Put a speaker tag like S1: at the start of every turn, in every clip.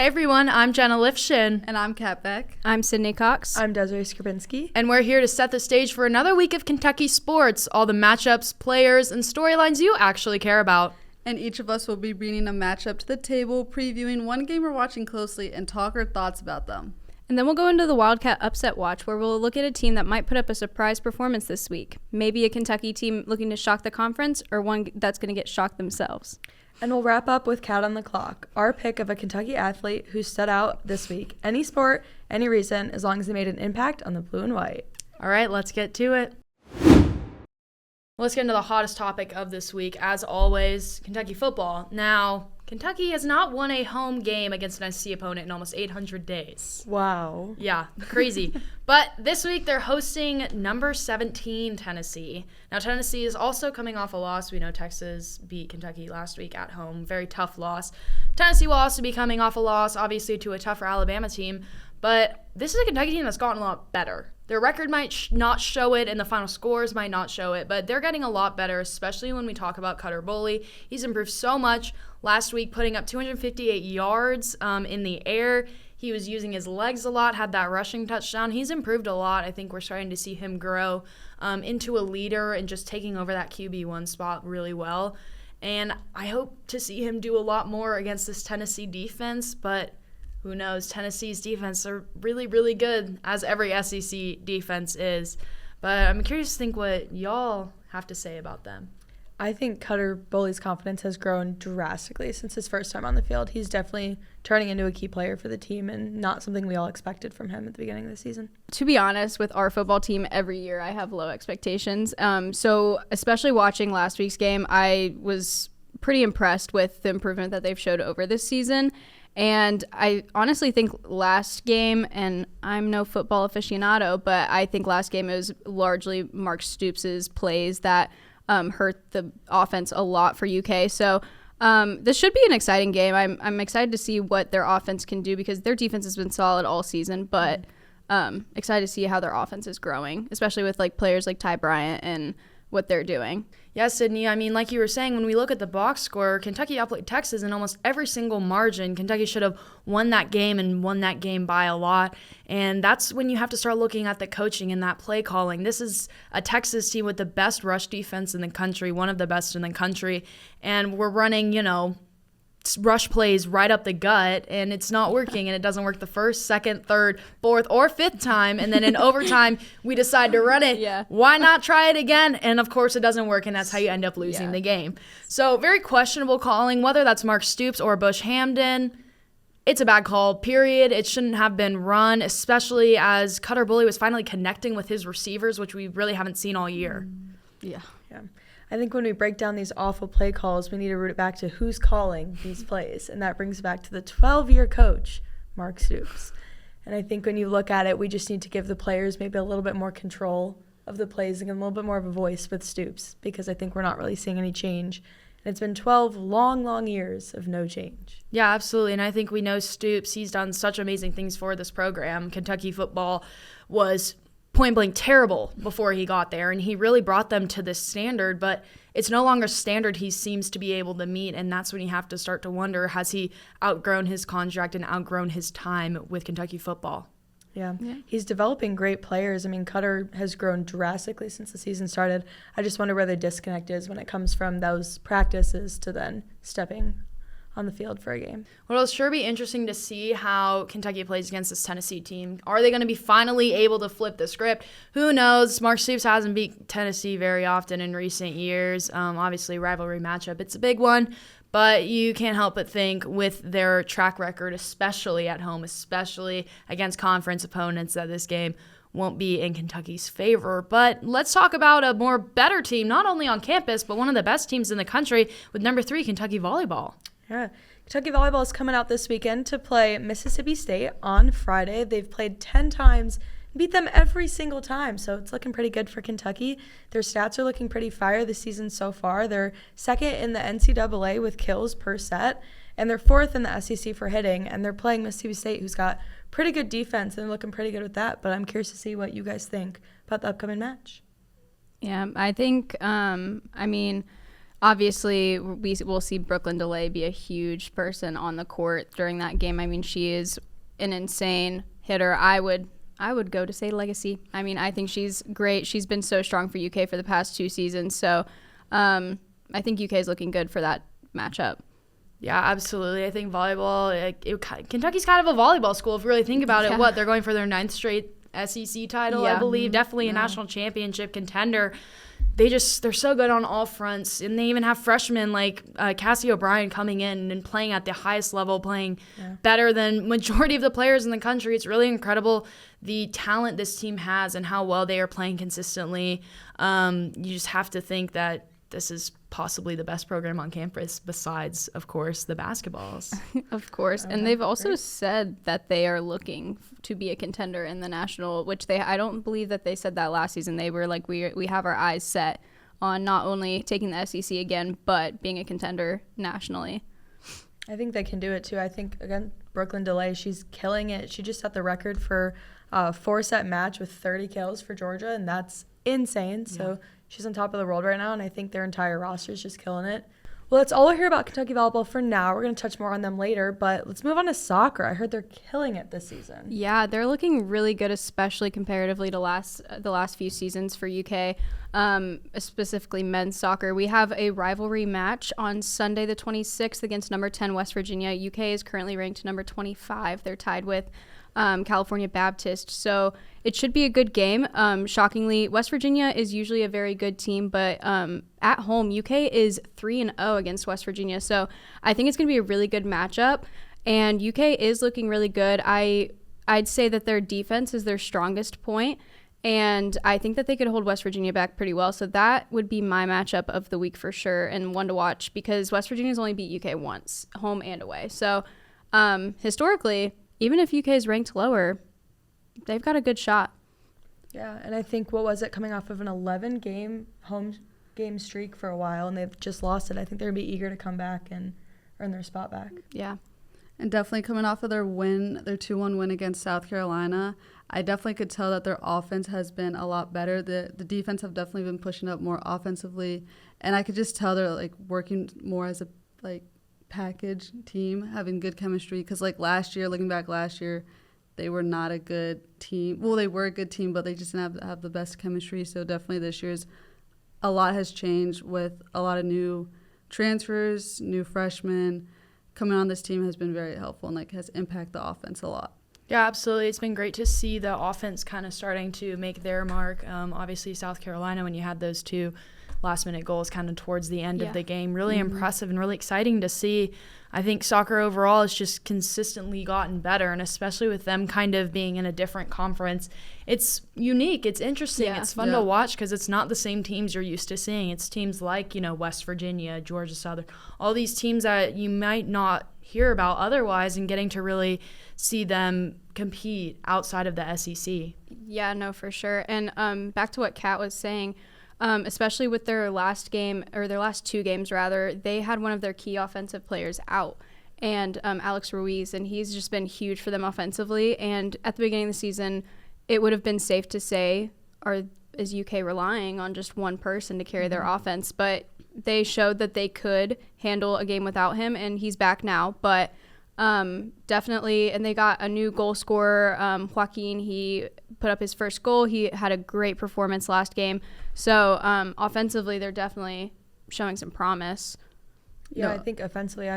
S1: everyone, I'm Jenna Lifshen.
S2: And I'm Kat Beck.
S3: I'm Sydney Cox.
S4: I'm Desirae Skrzypinski.
S1: And we're here to set the stage for another week of Kentucky sports, all the matchups, players, and storylines you actually care about.
S2: And each of us will be bringing a matchup to the table, previewing one game we're watching closely, and talk our thoughts about them.
S3: And then we'll go into the Wildcat Upset Watch, where we'll look at a team that might put up a surprise performance this week. Maybe a Kentucky team looking to shock the conference, or one that's going to get shocked themselves.
S4: And we'll wrap up with Cat on the Clock, our pick of a Kentucky athlete who stood out this week. Any sport, any reason, as long as they made an impact on the blue and white.
S1: All right, let's get to it. Let's get into the hottest topic of this week. As always, Kentucky football. Now, Kentucky has not won a home game against an SEC opponent in almost 800 days.
S4: Wow.
S1: Yeah, crazy. But this week they're hosting number 17 Tennessee. Now, Tennessee is also coming off a loss. We know Texas beat Kentucky last week at home. Very tough loss. Tennessee will also be coming off a loss, obviously, to a tougher Alabama team. But this is a Kentucky team that's gotten a lot better. Their record might not show it, and the final scores might not show it, but they're getting a lot better, especially when we talk about Cutter Boley. He's improved so much. Last week, putting up 258 yards in the air. He was using his legs a lot, had that rushing touchdown. He's improved a lot. I think we're starting to see him grow into a leader and just taking over that QB1 spot really well. And I hope to see him do a lot more against this Tennessee defense, but who knows? Tennessee's defense are really, really good, as every SEC defense is. But I'm curious to think what y'all have to say about them.
S4: I think Cutter Boley's confidence has grown drastically since his first time on the field. He's definitely turning into a key player for the team and not something we all expected from him at the beginning of the season.
S3: To be honest, with our football team, every year I have low expectations. So especially watching last week's game, I was pretty impressed with the improvement that they've showed over this season. And I honestly think last game, and I'm no football aficionado, but I think last game it was largely Mark Stoops' plays that hurt the offense a lot for UK. So this should be an exciting game. I'm excited to see what their offense can do because their defense has been solid all season, but excited to see how their offense is growing, especially with like players like Ty Bryant and what they're doing.
S1: Yeah, Sydney, I mean, like you were saying, when we look at the box score, Kentucky outplayed Texas in almost every single margin. Kentucky should have won that game and won that game by a lot. And that's when you have to start looking at the coaching and that play calling. This is a Texas team with the best rush defense in the country, one of the best in the country. And we're running, rush plays right up the gut, and it's not working, and it doesn't work the first, second, third, fourth, or fifth time, and then in overtime we decide to run it.
S3: Yeah.
S1: Why not try it again? And of course it doesn't work, and that's how you end up losing the game. So very questionable calling, whether that's Mark Stoops or Bush Hamden. It's a bad call, period. It shouldn't have been run, especially as Cutter Boley was finally connecting with his receivers, which we really haven't seen all year.
S4: Yeah. I think when we break down these awful play calls, we need to root it back to who's calling these plays. And that brings back to the 12-year coach, Mark Stoops. And I think when you look at it, we just need to give the players maybe a little bit more control of the plays and a little bit more of a voice with Stoops because I think we're not really seeing any change. And it's been 12 long, long years of no change.
S1: Yeah, absolutely. And I think we know Stoops. He's done such amazing things for this program. Kentucky football was point blank terrible before he got there, and he really brought them to this standard, but it's no longer standard he seems to be able to meet, and that's when you have to start to wonder, has he outgrown his contract and outgrown his time with Kentucky football?
S4: Yeah. He's developing great players. I mean, Cutter has grown drastically since the season started. I just wonder where the disconnect is when it comes from those practices to then stepping on the field for a game.
S1: Well, it'll sure be interesting to see how Kentucky plays against this Tennessee team. Are they going to be finally able to flip the script? Who knows? Mark Stoops hasn't beat Tennessee very often in recent years. Obviously, rivalry matchup, it's a big one. But you can't help but think with their track record, especially at home, especially against conference opponents, that this game won't be in Kentucky's favor. But let's talk about a more better team, not only on campus, but one of the best teams in the country with number 3, Kentucky volleyball.
S4: Yeah. Kentucky volleyball is coming out this weekend to play Mississippi State on Friday. They've played 10 times and beat them every single time, so it's looking pretty good for Kentucky. Their stats are looking pretty fire this season so far. They're second in the NCAA with kills per set, and they're fourth in the SEC for hitting, and they're playing Mississippi State, who's got pretty good defense, and they're looking pretty good with that. But I'm curious to see what you guys think about the upcoming match.
S3: Yeah, I think, obviously we will see Brooklyn DeLay be a huge person on the court during that game. I mean, she is an insane hitter. I would go to say legacy. I mean, I think she's great. She's been so strong for UK for the past 2 seasons. So I think UK is looking good for that matchup.
S1: Yeah, absolutely. I think volleyball, Kentucky's kind of a volleyball school if you really think about it. They're going for their 9th straight SEC title, I believe. Definitely a national championship contender. They're so good on all fronts, and they even have freshmen like Cassie O'Brien coming in and playing at the highest level, playing better than majority of the players in the country. It's really incredible the talent this team has and how well they are playing consistently. You just have to think that this is possibly the best program on campus besides, of course, the basketballs.
S3: Of course. And they've also said that they are looking to be a contender in the national, which I don't believe that they said that last season. They were like, we have our eyes set on not only taking the SEC again, but being a contender nationally.
S4: I think they can do it too. I think, again, Brooklyn DeLay, she's killing it. She just set the record for a 4-set match with 30 kills for Georgia, and that's insane. So she's on top of the world right now, and I think their entire roster is just killing it. Well, that's all I hear about Kentucky volleyball for now. We're going to touch more on them later, but let's move on to soccer. I heard they're killing it this season.
S3: Yeah, they're looking really good, especially comparatively to the last few seasons for UK, specifically men's soccer. We have a rivalry match on Sunday the 26th against number 10 West Virginia. UK is currently ranked number 25. They're tied with California Baptist. So it should be a good game. Shockingly, West Virginia is usually a very good team, but at home, UK is 3-0 against West Virginia. So I think it's going to be a really good matchup, and UK is looking really good. I'd say that their defense is their strongest point, and I think that they could hold West Virginia back pretty well. So that would be my matchup of the week for sure, and one to watch because West Virginia's only beat UK once, home and away. So historically, even if UK is ranked lower, they've got a good shot.
S4: Yeah, and I think, what was it, coming off of an 11-game home game streak for a while, and they've just lost it. I think they're going to be eager to come back and earn their spot back.
S3: Yeah.
S2: And definitely coming off of their 2-1 win against South Carolina, I definitely could tell that their offense has been a lot better. The defense have definitely been pushing up more offensively, and I could just tell they're working more as a package team, having good chemistry, because looking back last year, they were not a good team. Well, they were a good team, but they just didn't have the best chemistry. So definitely this year's a lot has changed with a lot of new transfers, new freshmen coming on. This team has been very helpful and has impacted the offense a lot.
S1: Yeah, absolutely. It's been great to see the offense kind of starting to make their mark. Obviously, South Carolina, when you had those 2 last-minute goals kind of towards the end of the game, really impressive and really exciting to see. I think soccer overall has just consistently gotten better, and especially with them kind of being in a different conference. It's unique. It's interesting. It's fun to watch because it's not the same teams you're used to seeing. It's teams like, West Virginia, Georgia Southern, all these teams that you might not hear about otherwise, and getting to really see them compete outside of the SEC.
S3: Yeah, no, for sure. And back to what Kat was saying, especially with their last game, or their last 2 games rather, they had one of their key offensive players out, and Alex Ruiz, and he's just been huge for them offensively. And at the beginning of the season, it would have been safe to say, is UK relying on just one person to carry their offense? But they showed that they could handle a game without him, and he's back now. But definitely, and they got a new goal scorer, Joaquin. He put up his first goal. He had a great performance last game. So offensively, they're definitely showing some promise.
S4: Yeah, I think offensively,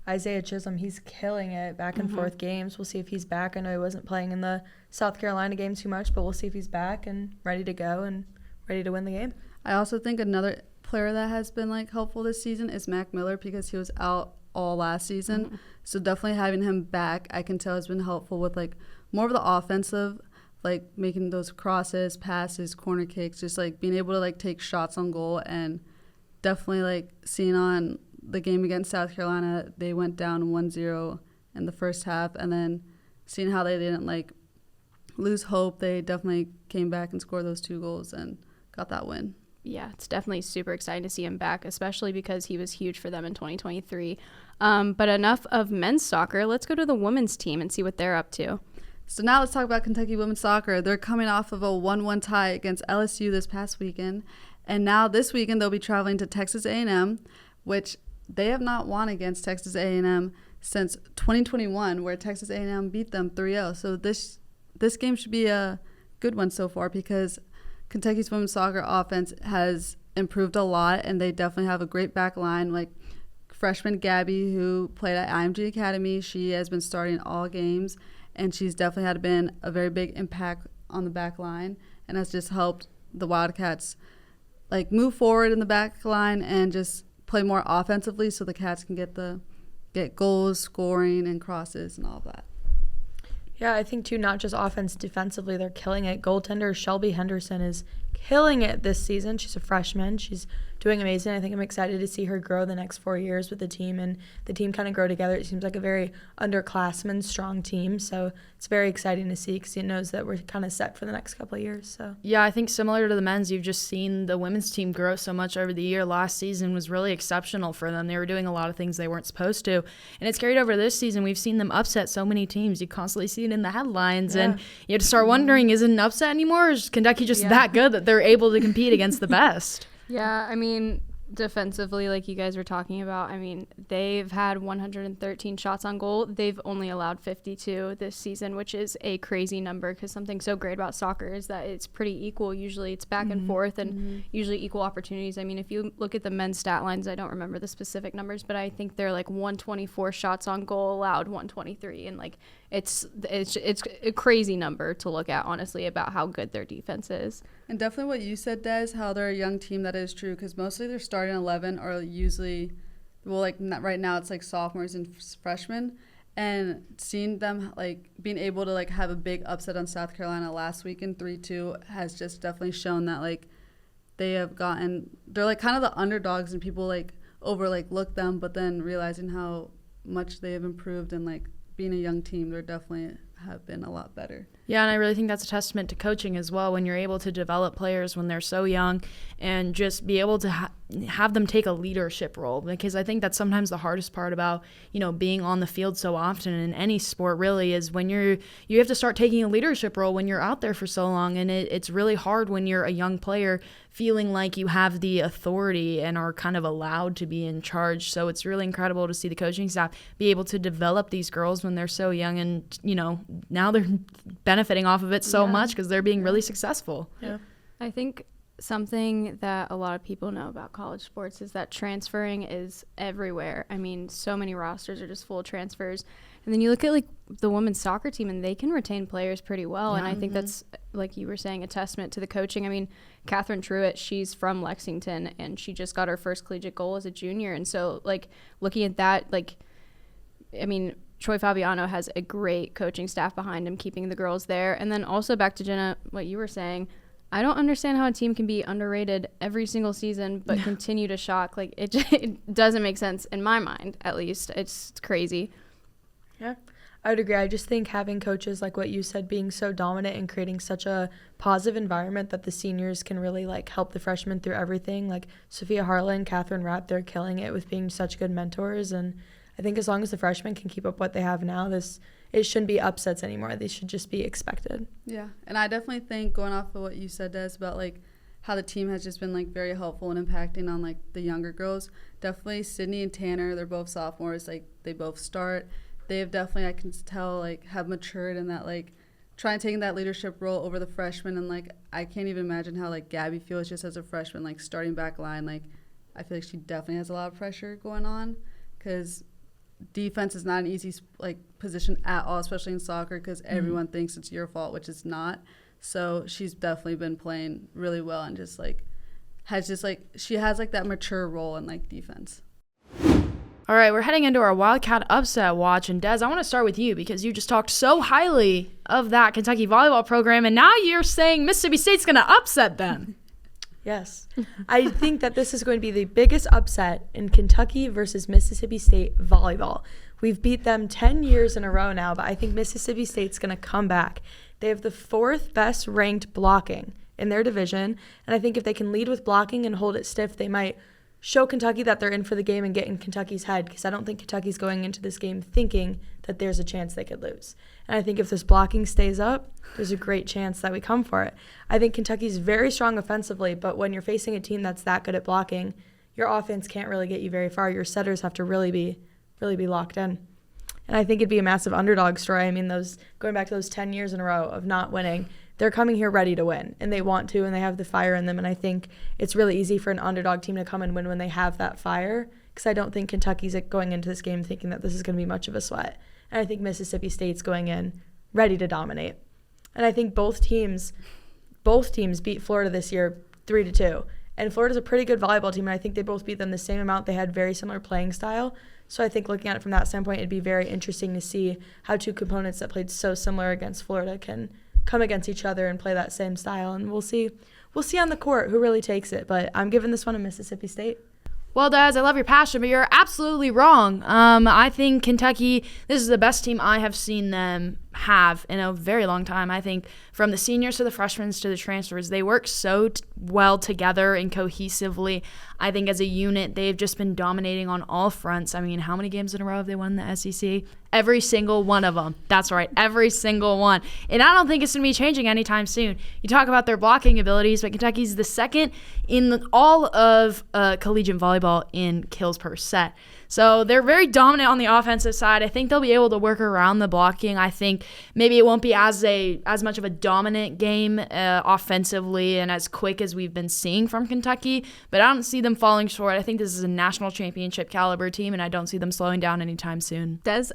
S4: Isaiah Chisholm, he's killing it back and forth games. We'll see if he's back. I know he wasn't playing in the South Carolina game too much, but we'll see if he's back and ready to go and ready to win the game.
S2: I also think another player that has been helpful this season is Mac Miller, because he was out all last season. So definitely having him back, I can tell, has been helpful with more of the offensive, making those crosses, passes, corner kicks, just being able to take shots on goal. And definitely seeing on the game against South Carolina, they went down 1-0 in the first half, and then seeing how they didn't lose hope, they definitely came back and scored those 2 goals and got that win.
S3: Yeah, it's definitely super exciting to see him back, especially because he was huge for them in 2023. But enough of men's soccer. Let's go to the women's team and see what they're up to.
S2: So now let's talk about Kentucky women's soccer. They're coming off of a 1-1 tie against LSU this past weekend. And now this weekend they'll be traveling to Texas A&M, which they have not won against Texas A&M since 2021, where Texas A&M beat them 3-0. So this game should be a good one so far because Kentucky's women's soccer offense has improved a lot, and they definitely have a great back line. Like freshman Gabby, who played at IMG Academy, she has been starting all games, and she's definitely been a very big impact on the back line and has just helped the Wildcats like move forward in the back line and just play more offensively so the Cats can get goals, scoring, and crosses and all of that.
S4: Yeah, I think, too, not just offense, defensively, they're killing it. Goaltender Shelby Henderson is killing it this season. She's a freshman. She's doing amazing. I think I'm excited to see her grow the next 4 years with the team and the team kind of grow together. It seems like a very underclassmen, strong team. So it's very exciting to see because it knows that we're kind of set for the next couple of years. So
S1: yeah, I think similar to the men's, you've just seen the women's team grow so much over the year. Last season was really exceptional for them. They were doing a lot of things they weren't supposed to. And it's carried over this season. We've seen them upset so many teams. You constantly see it in the headlines. Yeah. And you have to start wondering, is it an upset anymore? Or is Kentucky just that good that they're able to compete against the best?
S3: Yeah, I mean, defensively, like you guys were talking about, I mean, they've had 113 shots on goal. They've only allowed 52 this season, which is a crazy number because something so great about soccer is that it's pretty equal. Usually it's back and forth and usually equal opportunities. I mean, if you look at the men's stat lines, I don't remember the specific numbers, but I think they're like 124 shots on goal allowed, 123, and like it's a crazy number to look at, honestly, about how good their defense is.
S2: And definitely what you said, Des, how they're a young team, that is true because mostly their starting 11 are usually, well, like right now it's like sophomores and freshmen. And seeing them like being able to like have a big upset on South Carolina last weekend 3-2 has just definitely shown that like they're like kind of the underdogs and people like look them, but then realizing how much they have improved and like being a young team, they're definitely have been a lot better.
S1: Yeah, and I really think that's a testament to coaching as well, when you're able to develop players when they're so young and just be able to have them take a leadership role, because I think that's sometimes the hardest part about, being on the field so often in any sport really is when you have to start taking a leadership role when you're out there for so long, and it's really hard when you're a young player feeling like you have the authority and are kind of allowed to be in charge. So it's really incredible to see the coaching staff be able to develop these girls when they're so young, and now they're benefiting off of it so much because they're being really successful.
S4: Yeah,
S3: I think something that a lot of people know about college sports is that transferring is everywhere. I mean, so many rosters are just full of transfers. And then you look at like the women's soccer team and they can retain players pretty well. Yeah. And I think that's, like you were saying, a testament to the coaching. I mean, Catherine Truitt, she's from Lexington and she just got her first collegiate goal as a junior. And so like looking at that, like, I mean, Troy Fabiano has a great coaching staff behind him, keeping the girls there. And then also back to Jenna, what you were saying, I don't understand how a team can be underrated every single season but continue to shock. Like, it doesn't make sense in my mind, at least. It's crazy.
S4: Yeah, I would agree. I just think having coaches like what you said being so dominant and creating such a positive environment that the seniors can really like help the freshmen through everything. Like Sophia Harlan, Catherine Rapp, they're killing it with being such good mentors. And I think as long as the freshmen can keep up what they have now, it shouldn't be upsets anymore. They should just be expected.
S2: Yeah, and I definitely think, going off of what you said, Des, about like how the team has just been like very helpful and impacting on like the younger girls. Definitely Sydney and Tanner, they're both sophomores. Like they both start. They have definitely, I can tell, like have matured in that like trying to take that leadership role over the freshmen. And like I can't even imagine how like Gabby feels just as a freshman, like starting back line. Like I feel like she definitely has a lot of pressure going on because defense is not an easy like position at all, especially in soccer, because everyone thinks it's your fault, which it's not. So she's definitely been playing really well and just like she has like that mature role in like defense.
S1: All right, we're heading into our Wildcat upset watch, and Des, I want to start with you because you just talked so highly of that Kentucky volleyball program, and now you're saying Mississippi State's going to upset them.
S4: Yes. I think that this is going to be the biggest upset in Kentucky versus Mississippi State volleyball. We've beat them 10 years in a row now, but I think Mississippi State's going to come back. They have the 4th best ranked blocking in their division, and I think if they can lead with blocking and hold it stiff, they might show Kentucky that they're in for the game and get in Kentucky's head, because I don't think Kentucky's going into this game thinking that there's a chance they could lose. And I think if this blocking stays up, there's a great chance that we come for it. I think Kentucky's very strong offensively, but when you're facing a team that's that good at blocking, your offense can't really get you very far. Your setters have to really be locked in. And I think it'd be a massive underdog story. I mean, going back to those 10 years in a row of not winning, they're coming here ready to win, and they want to, and they have the fire in them. And I think it's really easy for an underdog team to come and win when they have that fire, because I don't think Kentucky's going into this game thinking that this is going to be much of a sweat. And I think Mississippi State's going in ready to dominate. And I think both teams beat Florida this year 3-2. And Florida's a pretty good volleyball team, and I think they both beat them the same amount. They had very similar playing style. So I think looking at it from that standpoint, it'd be very interesting to see how two components that played so similar against Florida can come against each other and play that same style. And we'll see on the court who really takes it. But I'm giving this one to Mississippi State.
S1: Well, Daz, I love your passion, but you're absolutely wrong. I think Kentucky, this is the best team I have seen them have in a very long time. I think from the seniors to the freshmen to the transfers, they work so well together and cohesively. I think as a unit, they've just been dominating on all fronts. I mean, how many games in a row have they won in the SEC? Every single one of them. That's right, every single one. And I don't think it's going to be changing anytime soon. You talk about their blocking abilities, but Kentucky's the second in all of collegiate volleyball in kills per set. So they're very dominant on the offensive side. I think they'll be able to work around the blocking. I think maybe it won't be as much of a dominant game offensively and as quick as we've been seeing from Kentucky, but I don't see them falling short. I think this is a national championship caliber team, and I don't see them slowing down anytime soon.
S3: Des,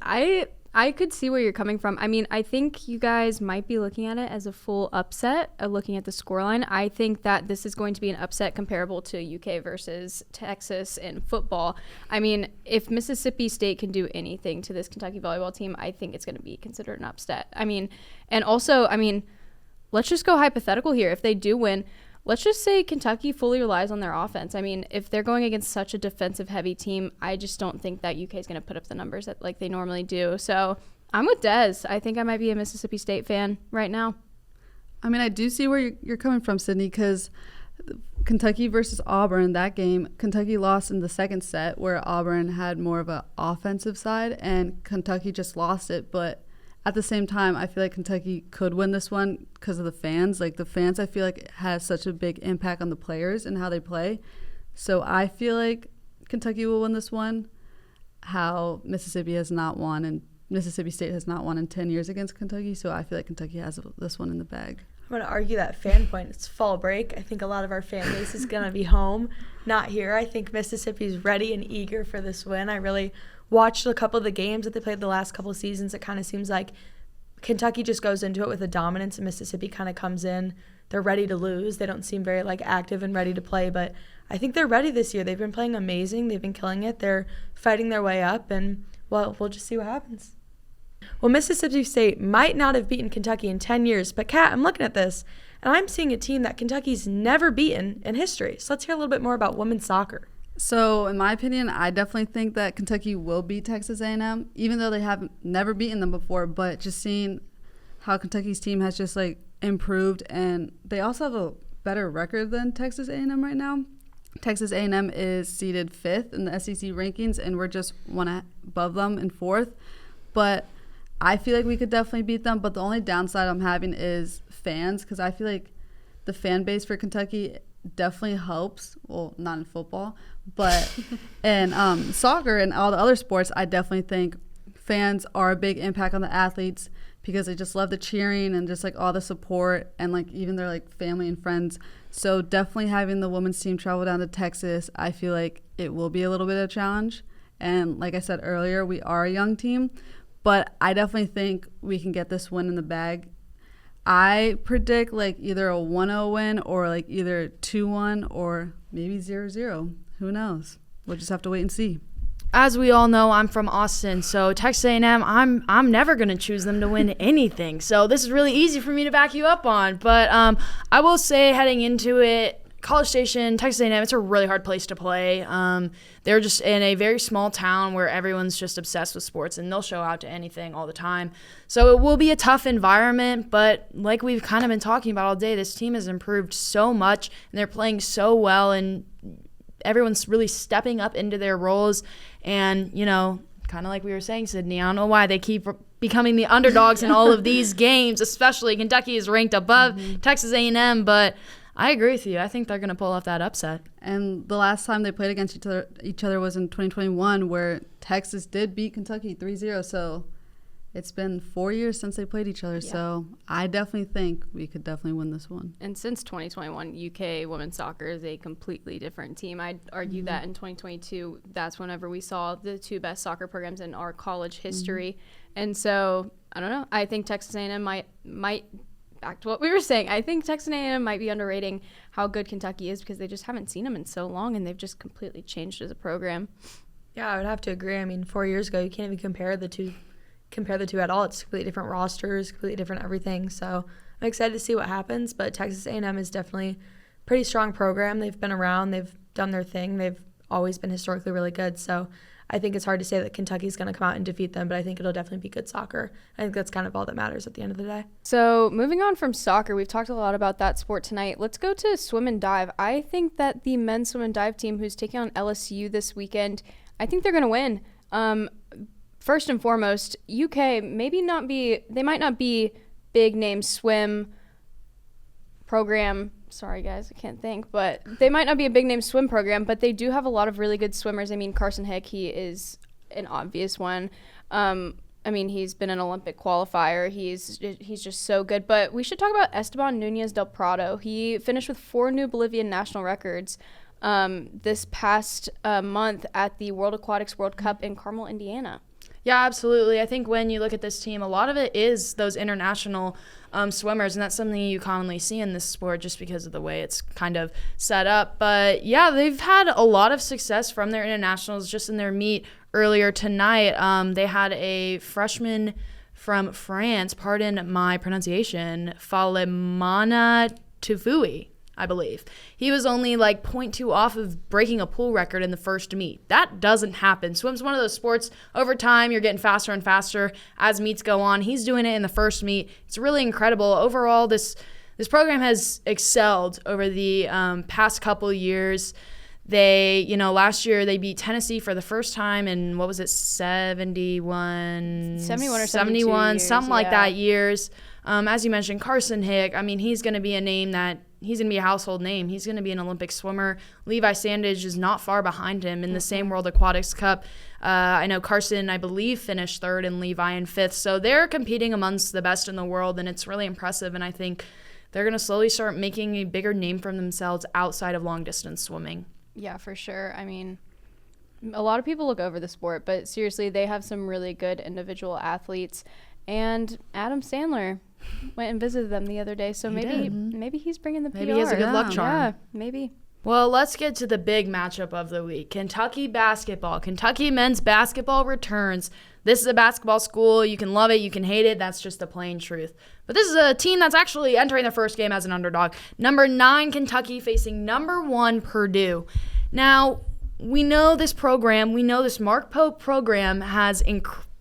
S3: I could see where you're coming from. I mean, I think you guys might be looking at it as a full upset, looking at the scoreline. I think that this is going to be an upset comparable to UK versus Texas in football. I mean, if Mississippi State can do anything to this Kentucky volleyball team, I think it's going to be considered an upset. I mean, and also, I mean, let's just go hypothetical here. If they do win, let's just say Kentucky fully relies on their offense. I mean, if they're going against such a defensive-heavy team, I just don't think that UK is going to put up the numbers that like they normally do. So I'm with Des. I think I might be a Mississippi State fan right now.
S2: I mean, I do see where you're coming from, Sydney, because Kentucky versus Auburn, that game, Kentucky lost in the second set where Auburn had more of an offensive side, and Kentucky just lost it. But at the same time, I feel like Kentucky could win this one because of the fans. Like, the fans, I feel like, has such a big impact on the players and how they play. So I feel like Kentucky will win this one, how Mississippi has not won, and Mississippi State has not won in 10 years against Kentucky. So I feel like Kentucky has this one in the bag.
S4: I'm going to argue that fan point. It's fall break. I think a lot of our fan base is going to be home, not here. I think Mississippi's ready and eager for this win. I really watched a couple of the games that they played the last couple of seasons. It kind of seems like Kentucky just goes into it with a dominance, and Mississippi kind of comes in. They're ready to lose. They don't seem very active and ready to play, but I think they're ready this year. They've been playing amazing. They've been killing it. They're fighting their way up, and well, we'll just see what happens. Well, Mississippi State might not have beaten Kentucky in 10 years, but Kat, I'm looking at this, and I'm seeing a team that Kentucky's never beaten in history. So let's hear a little bit more about women's soccer.
S2: So, in my opinion, I definitely think that Kentucky will beat Texas A&M, even though they have never beaten them before. But just seeing how Kentucky's team has just improved, and they also have a better record than Texas A&M right now. Texas A&M is seeded 5th in the SEC rankings, and we're just one above them in 4th. But I feel like we could definitely beat them. But the only downside I'm having is fans, because I feel like the fan base for Kentucky definitely helps. Well, not in football, but in soccer and all the other sports, I definitely think fans are a big impact on the athletes because they just love the cheering and just all the support and even their family and friends. So definitely having the women's team travel down to Texas, I feel like it will be a little bit of a challenge. And like I said earlier, we are a young team, but I definitely think we can get this win in the bag. I predict either a 1-0 win or either 2-1 or maybe 0-0. Who knows? We'll just have to wait and see.
S1: As we all know, I'm from Austin, so Texas A&M, I'm never going to choose them to win anything. So this is really easy for me to back you up on. But I will say heading into it, College Station, Texas A&M, it's a really hard place to play. They're just in a very small town where everyone's just obsessed with sports, and they'll show out to anything all the time. So it will be a tough environment, but like we've kind of been talking about all day, this team has improved so much, and they're playing so well, and everyone's really stepping up into their roles. And, kind of like we were saying, Sydney. I don't know why they keep becoming the underdogs in all of these games, especially Kentucky is ranked above Texas A&M, but I agree with you. I think they're going to pull off that upset.
S2: And the last time they played against each other was in 2021, where Texas did beat Kentucky 3-0. So it's been 4 years since they played each other. Yeah. So I definitely think we could definitely win this one.
S3: And since 2021, UK women's soccer is a completely different team. I'd argue that in 2022, that's whenever we saw the two best soccer programs in our college history. And so, I don't know. I think Texas A&M might back to what we were saying. I think Texas A&M might be underrating how good Kentucky is because they just haven't seen them in so long, and they've just completely changed as a program.
S4: Yeah, I would have to agree. I mean, 4 years ago, you can't even compare the two at all. It's completely different rosters, completely different everything. So I'm excited to see what happens. But Texas A&M is definitely a pretty strong program. They've been around. They've done their thing. They've always been historically really good. So I think it's hard to say that Kentucky's going to come out and defeat them, but I think it'll definitely be good soccer. I think that's kind of all that matters at the end of the day.
S3: So moving on from soccer, we've talked a lot about that sport tonight. Let's go to swim and dive. I think that the men's swim and dive team who's taking on LSU this weekend, I think they're going to win. First and foremost, UK they might not be big name swim program. Sorry, guys, I can't think. But they might not be a big-name swim program, but they do have a lot of really good swimmers. I mean, Carson Hick, he is an obvious one. I mean, he's been an Olympic qualifier. He's just so good. But we should talk about Esteban Nunez del Prado. He finished with 4 new Bolivian national records this past month at the World Aquatics World Cup in Carmel, Indiana.
S1: Yeah, absolutely. I think when you look at this team, a lot of it is those international swimmers, and that's something you commonly see in this sport just because of the way it's kind of set up. But yeah, they've had a lot of success from their internationals. Just in their meet earlier tonight, they had a freshman from France, pardon my pronunciation, Falemana Tufui, I believe. He was only like 0.2 off of breaking a pool record in the first meet. That doesn't happen. Swim's one of those sports, over time, you're getting faster and faster as meets go on. He's doing it in the first meet. It's really incredible. Overall, this program has excelled over the past couple years. They, last year they beat Tennessee for the first time in, 71
S3: or 71
S1: years, something like that years. As you mentioned, Carson Hick, I mean, he's going to be a name that he's going to be a household name. He's going to be an Olympic swimmer. Levi Sandage is not far behind him in the same World Aquatics Cup. I know Carson, I believe, finished 3rd and Levi in 5th. So they're competing amongst the best in the world, and it's really impressive. And I think they're going to slowly start making a bigger name for themselves outside of long-distance swimming.
S3: Yeah, for sure. I mean, a lot of people look over the sport, but seriously, they have some really good individual athletes. And Adam Sandler went and visited them the other day, so maybe he's bringing the PR.
S1: Maybe he has a good luck charm.
S3: Yeah, maybe.
S1: Well, let's get to the big matchup of the week. Kentucky basketball. Kentucky men's basketball returns. This is a basketball school. You can love it, you can hate it. That's just the plain truth. But this is a team that's actually entering their first game as an underdog. Number 9 Kentucky facing number 1 Purdue. Now, we know this program. We know this Mark Pope program has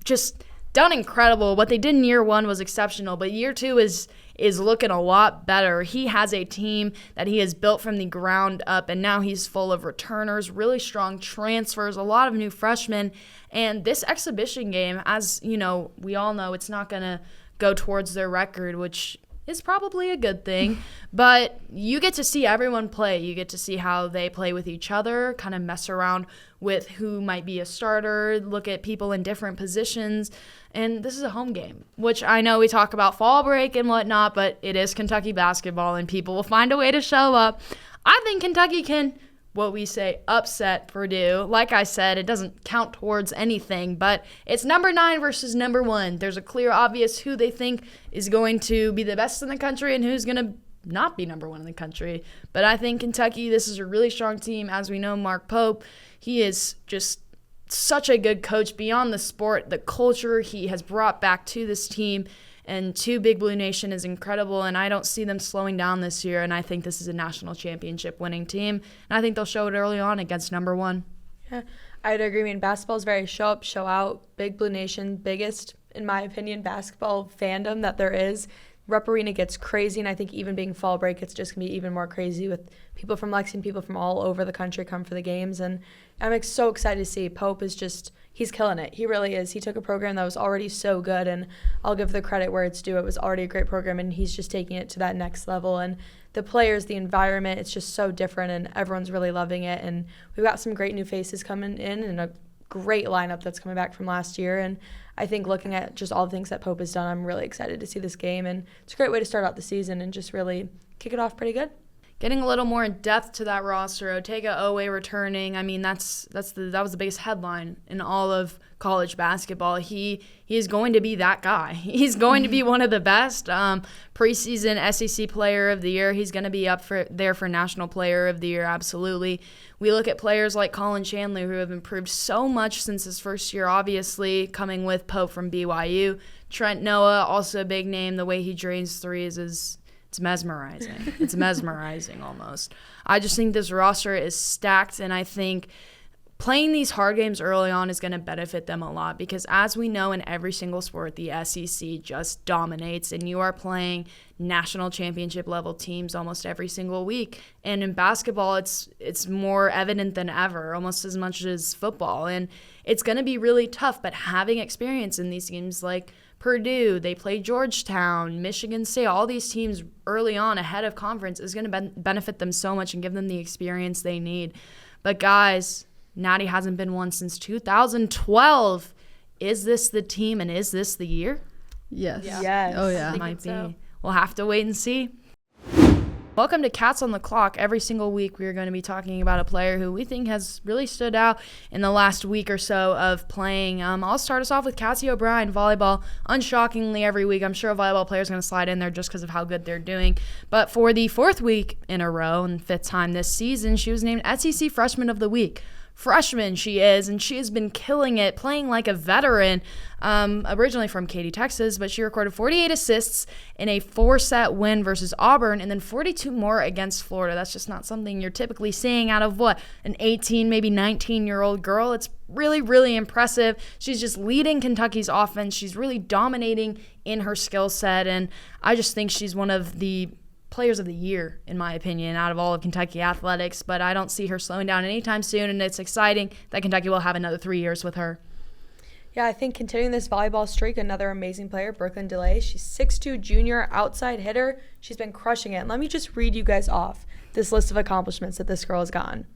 S1: just done incredible. What they did in year 1 was exceptional, but year 2 is looking a lot better. He has a team that he has built from the ground up, and now he's full of returners, really strong transfers, a lot of new freshmen. And this exhibition game, as we all know, it's not going to go towards their record, which is probably a good thing. But you get to see everyone play. You get to see how they play with each other, kind of mess around with who might be a starter, look at people in different positions. And this is a home game, which I know we talk about fall break and whatnot, but it is Kentucky basketball, and people will find a way to show up. I think Kentucky can, what we say, upset Purdue. Like I said, it doesn't count towards anything, but it's number 9 versus number 1. There's a clear, obvious who they think is going to be the best in the country and who's going to not be number 1 in the country. But I think Kentucky, this is a really strong team. As we know, Mark Pope, he is just such a good coach beyond the sport. The culture he has brought back to this team and to Big Blue Nation is incredible, and I don't see them slowing down this year, and I think this is a national championship winning team, and I think they'll show it early on against number 1.
S4: Yeah, I'd agree. I mean, basketball is very show up, show out. Big Blue Nation, biggest, in my opinion, basketball fandom that there is. Rupp Arena gets crazy, and I think even being fall break, it's just going to be even more crazy with people from Lexington, people from all over the country come for the games. And I'm so excited to see. Pope is he's killing it. He really is. He took a program that was already so good, and I'll give the credit where it's due. It was already a great program, and he's just taking it to that next level. And the players, the environment, it's just so different, and everyone's really loving it. And we've got some great new faces coming in and a great lineup that's coming back from last year. And I think looking at just all the things that Pope has done, I'm really excited to see this game. And it's a great way to start out the season and just really kick it off pretty good.
S1: Getting a little more in depth to that roster, Otega Owe returning. I mean, that was the biggest headline in all of college basketball. He is going to be that guy. He's going to be one of the best. Preseason SEC Player of the Year. He's going to be up there for National Player of the Year. Absolutely. We look at players like Colin Chandler, who have improved so much since his first year. Obviously, coming with Pope from BYU. Trent Noah, also a big name. The way he drains threes is. It's mesmerizing. It's mesmerizing almost. I just think this roster is stacked, and I think playing these hard games early on is going to benefit them a lot because, as we know, in every single sport, the SEC just dominates, and you are playing national championship level teams almost every single week. And in basketball, it's more evident than ever, almost as much as football. And it's going to be really tough, but having experience in these games like Purdue, they play Georgetown, Michigan State, all these teams early on ahead of conference is going to benefit them so much and give them the experience they need. But guys, Natty hasn't been one since 2012. Is this the team and is this the year?
S2: Yes.
S4: Yes.
S2: Oh, yeah.
S1: It might be.
S3: so.
S1: We'll have to wait and see. Welcome to Cats on the Clock. Every single week we are going to be talking about a player who we think has really stood out in the last week or so of playing. I'll start us off with Cassie O'Brien, volleyball. Unshockingly, every week, I'm sure a volleyball player is going to slide in there just because of how good they're doing. But for the fourth week in a row and fifth time this season, she was named SEC Freshman of the Week. Freshman she is, and she has been killing it, playing like a veteran, originally from Katy, Texas, but she recorded 48 assists in a 4-set win versus Auburn, and then 42 more against Florida. That's just not something you're typically seeing out of, an 18, maybe 19-year-old girl. It's really, really impressive. She's just leading Kentucky's offense. She's really dominating in her skill set, and I just think she's one of the players of the year, in my opinion, out of all of Kentucky athletics, but I don't see her slowing down anytime soon, and it's exciting that Kentucky will have another 3 years with her.
S4: Yeah, I think continuing this volleyball streak, another amazing player, Brooklyn DeLay. She's 6'2", junior, outside hitter. She's been crushing it. And let me just read you guys off this list of accomplishments that this girl has gotten.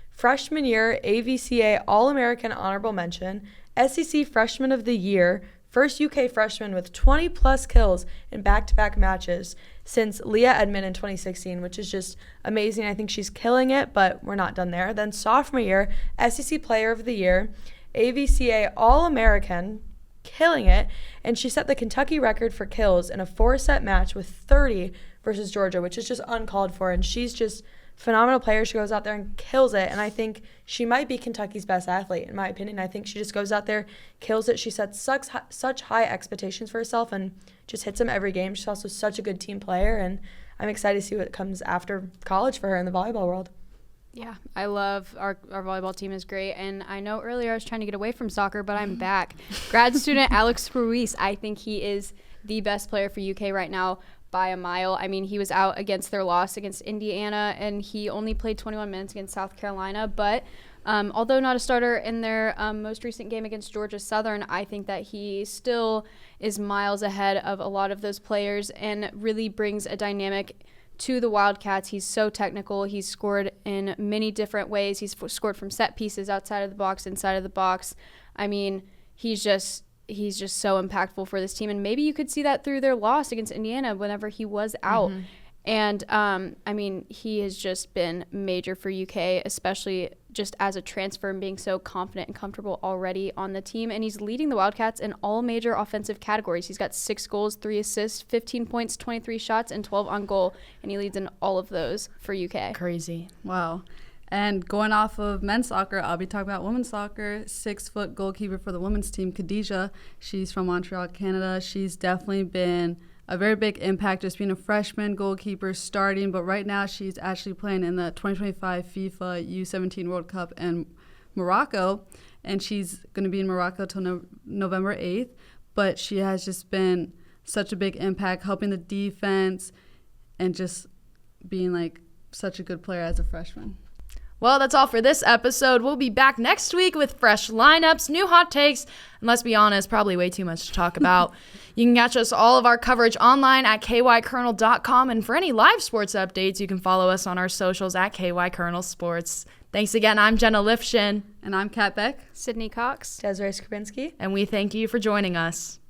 S4: Freshman year, AVCA All-American Honorable Mention, SEC Freshman of the Year, first UK freshman with 20-plus kills in back-to-back matches since Leah Edmond in 2016, which is just amazing. I think she's killing it, but we're not done there. Then sophomore year, SEC Player of the Year, AVCA All-American, killing it, and she set the Kentucky record for kills in a 4-set match with 30 versus Georgia, which is just uncalled for, and she's just phenomenal player. She goes out there and kills it, and I think she might be Kentucky's best athlete, in my opinion. I think she just goes out there, kills it. She sets such high expectations for herself and just hits them every game. She's also such a good team player, and I'm excited to see what comes after college for her in the volleyball world.
S3: Yeah, I love our volleyball team is great, and I know earlier I was trying to get away from soccer, but I'm back. Grad student Alex Ruiz, I think he is the best player for UK right now by a mile. I mean, he was out against their loss against Indiana, and he only played 21 minutes against South Carolina, but although not a starter in their most recent game against Georgia Southern, I think that he still is miles ahead of a lot of those players and really brings a dynamic to the Wildcats. He's so technical. He's scored in many different ways. He's scored from set pieces, outside of the box, inside of the box. I mean, he's just so impactful for this team. And maybe you could see that through their loss against Indiana whenever he was out. Mm-hmm. And, I mean, he has just been major for UK, especially just as a transfer and being so confident and comfortable already on the team. And he's leading the Wildcats in all major offensive categories. He's got 6 goals, 3 assists, 15 points, 23 shots, and 12 on goal. And he leads in all of those for UK.
S1: Crazy.
S2: Wow. And going off of men's soccer, I'll be talking about women's soccer. 6-foot goalkeeper for the women's team, Khadijah. She's from Montreal, Canada. She's definitely been a very big impact just being a freshman goalkeeper starting, but right now she's actually playing in the 2025 FIFA U17 World Cup in Morocco, and she's going to be in Morocco till November 8th, but she has just been such a big impact, helping the defense, and just being like such a good player as a freshman.
S1: Well, that's all for this episode. We'll be back next week with fresh lineups, new hot takes, and let's be honest, probably way too much to talk about. You can catch us all of our coverage online at kykernel.com, and for any live sports updates, you can follow us on our socials at kykernelsports. Thanks again. I'm Jenna Lifshen.
S2: And I'm Kat Beck.
S3: Sydney Cox.
S4: Desirae Skrzypinski.
S1: And we thank you for joining us.